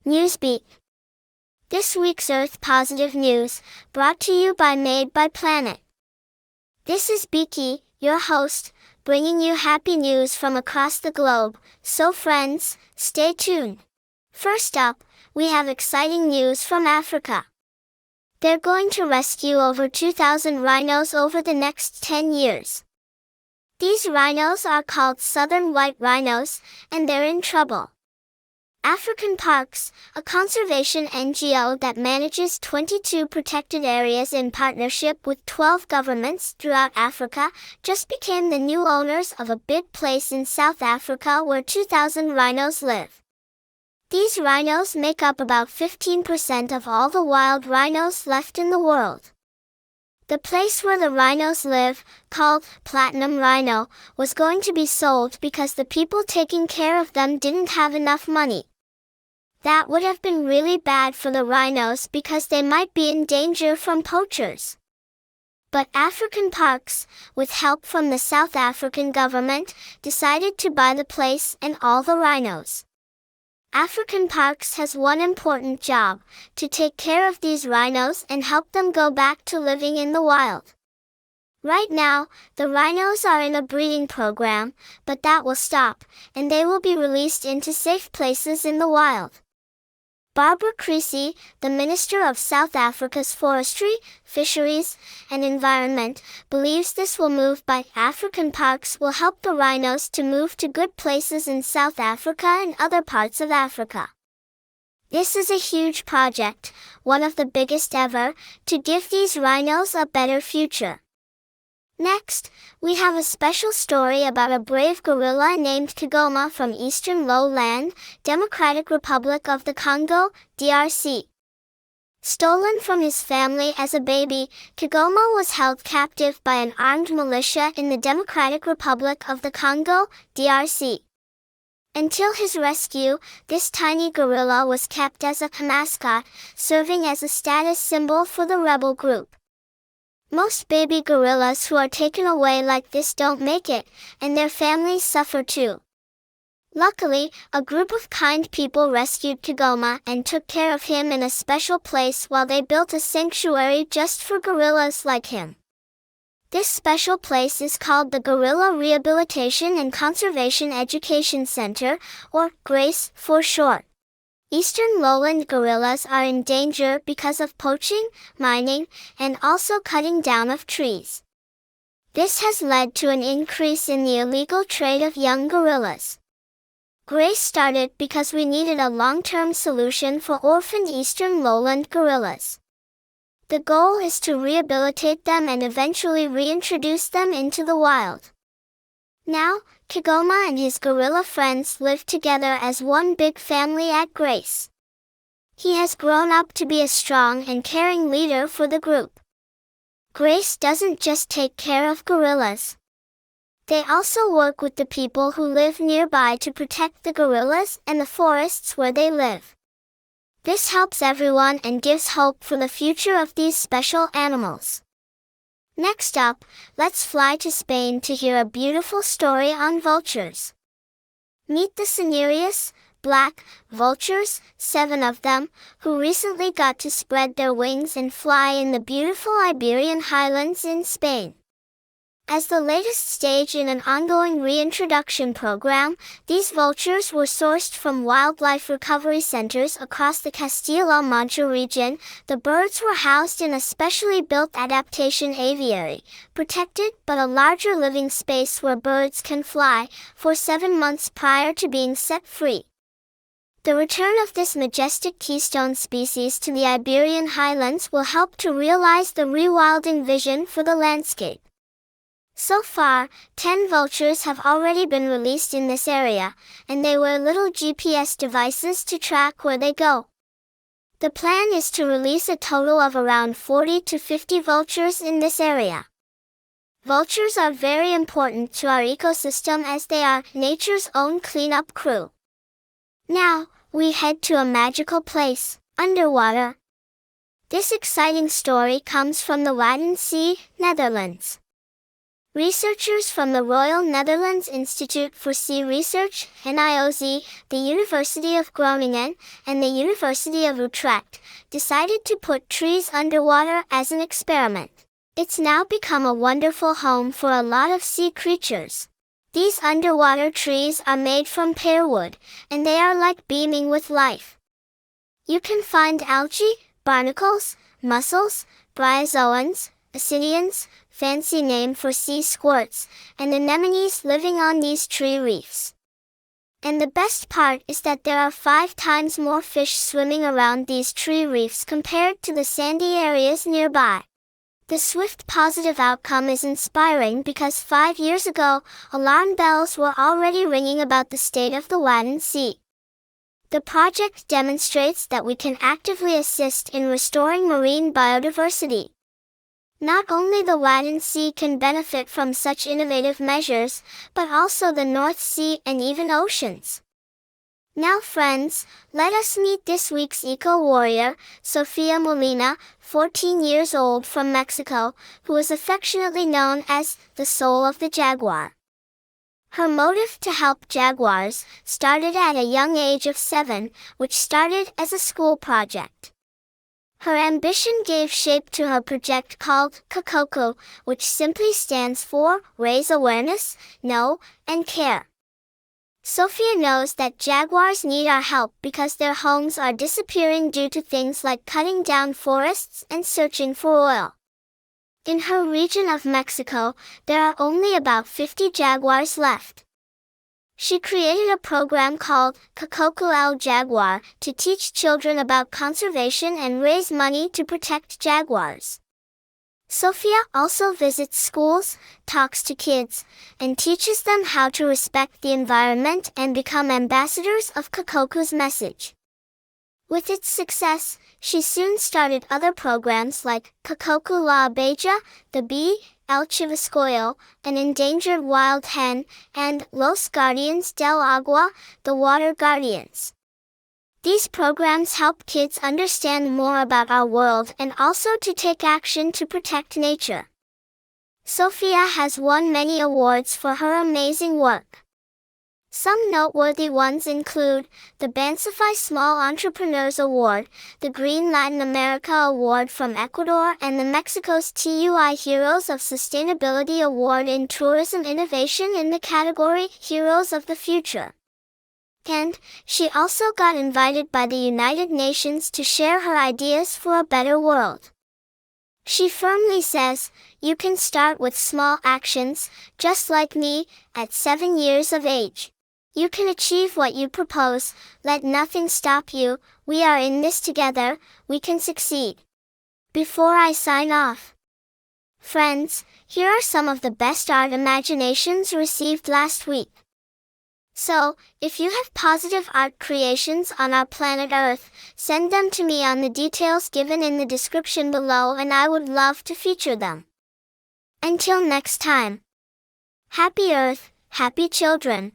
Newsbeat. This week's Earth Positive News, brought to you by Made by Planet. This is Beaky, your host, bringing you happy news from across the globe, so friends, stay tuned. First up, we have exciting news from Africa. They're going to rescue over 2,000 rhinos over the next 10 years. These rhinos are called southern white rhinos, and they're in trouble. African Parks, a conservation NGO that manages 22 protected areas in partnership with 12 governments throughout Africa, just became the new owners of a big place in South Africa where 2,000 rhinos live. These rhinos make up about 15% of all the wild rhinos left in the world. The place where the rhinos live, called Platinum Rhino, was going to be sold because the people taking care of them didn't have enough money. That would have been really bad for the rhinos because they might be in danger from poachers. But African Parks, with help from the South African government, decided to buy the place and all the rhinos. African Parks has one important job, to take care of these rhinos and help them go back to living in the wild. Right now, the rhinos are in a breeding program, but that will stop, and they will be released into safe places in the wild. Barbara Creasy, the Minister of South Africa's Forestry, Fisheries, and Environment, believes this move by African Parks will help the rhinos to move to good places in South Africa and other parts of Africa. This is a huge project, one of the biggest ever, to give these rhinos a better future. Next, we have a special story about a brave gorilla named Kigoma from Eastern Lowland, Democratic Republic of the Congo, DRC. Stolen from his family as a baby, Kigoma was held captive by an armed militia in the Democratic Republic of the Congo, DRC. Until his rescue, this tiny gorilla was kept as a mascot, serving as a status symbol for the rebel group. Most baby gorillas who are taken away like this don't make it, and their families suffer too. Luckily, a group of kind people rescued Kigoma and took care of him in a special place while they built a sanctuary just for gorillas like him. This special place is called the Gorilla Rehabilitation and Conservation Education Center, or GRACE for short. Eastern lowland gorillas are in danger because of poaching, mining, and also cutting down of trees. This has led to an increase in the illegal trade of young gorillas. GRACE started because we needed a long-term solution for orphaned eastern lowland gorillas. The goal is to rehabilitate them and eventually reintroduce them into the wild. Now, Kigoma and his gorilla friends live together as one big family at GRACE. He has grown up to be a strong and caring leader for the group. GRACE doesn't just take care of gorillas. They also work with the people who live nearby to protect the gorillas and the forests where they live. This helps everyone and gives hope for the future of these special animals. Next up, let's fly to Spain to hear a beautiful story on vultures. Meet the cinereous, black, vultures, 7 of them, who recently got to spread their wings and fly in the beautiful Iberian highlands in Spain. As the latest stage in an ongoing reintroduction program, these vultures were sourced from wildlife recovery centers across the Castilla-La Mancha region. The birds were housed in a specially built adaptation aviary, protected but a larger living space where birds can fly, for 7 months prior to being set free. The return of this majestic keystone species to the Iberian highlands will help to realize the rewilding vision for the landscape. So far, 10 vultures have already been released in this area, and they wear little GPS devices to track where they go. The plan is to release a total of around 40 to 50 vultures in this area. Vultures are very important to our ecosystem as they are nature's own cleanup crew. Now, we head to a magical place, underwater. This exciting story comes from the Wadden Sea, Netherlands. Researchers from the Royal Netherlands Institute for Sea Research, NIOZ, the University of Groningen, and the University of Utrecht, decided to put trees underwater as an experiment. It's now become a wonderful home for a lot of sea creatures. These underwater trees are made from pearwood, and they are like beaming with life. You can find algae, barnacles, mussels, bryozoans, ascidians, fancy name for sea squirts, and anemones living on these tree reefs. And the best part is that there are 5 times more fish swimming around these tree reefs compared to the sandy areas nearby. The swift positive outcome is inspiring because 5 years ago, alarm bells were already ringing about the state of the Wadden Sea. The project demonstrates that we can actively assist in restoring marine biodiversity. Not only the Wadden Sea can benefit from such innovative measures, but also the North Sea and even oceans. Now friends, let us meet this week's eco-warrior, Sofia Molina, 14 years old from Mexico, who is affectionately known as the soul of the Jaguar. Her motive to help jaguars started at a young age of 7, which started as a school project. Her ambition gave shape to her project called Kakoku, which simply stands for Raise Awareness, Know, and Care. Sofia knows that jaguars need our help because their homes are disappearing due to things like cutting down forests and searching for oil. In her region of Mexico, there are only about 50 jaguars left. She created a program called Kakoku al Jaguar to teach children about conservation and raise money to protect jaguars. Sofia also visits schools, talks to kids, and teaches them how to respect the environment and become ambassadors of Kakoku's message. With its success, she soon started other programs like Kakoku la Abeja, the bee, El Chiviscoyo, an endangered wild hen, and Los Guardians del Agua, the water guardians. These programs help kids understand more about our world and also to take action to protect nature. Sofia has won many awards for her amazing work. Some noteworthy ones include the Bansify Small Entrepreneurs Award, the Green Latin America Award from Ecuador, and the Mexico's TUI Heroes of Sustainability Award in Tourism Innovation in the category Heroes of the Future. And she also got invited by the United Nations to share her ideas for a better world. She firmly says, you can start with small actions, just like me, at 7 years of age. You can achieve what you propose, let nothing stop you, we are in this together, we can succeed. Before I sign off, friends, here are some of the best art imaginations received last week. So, if you have positive art creations on our planet Earth, send them to me on the details given in the description below and I would love to feature them. Until next time. Happy Earth, happy children.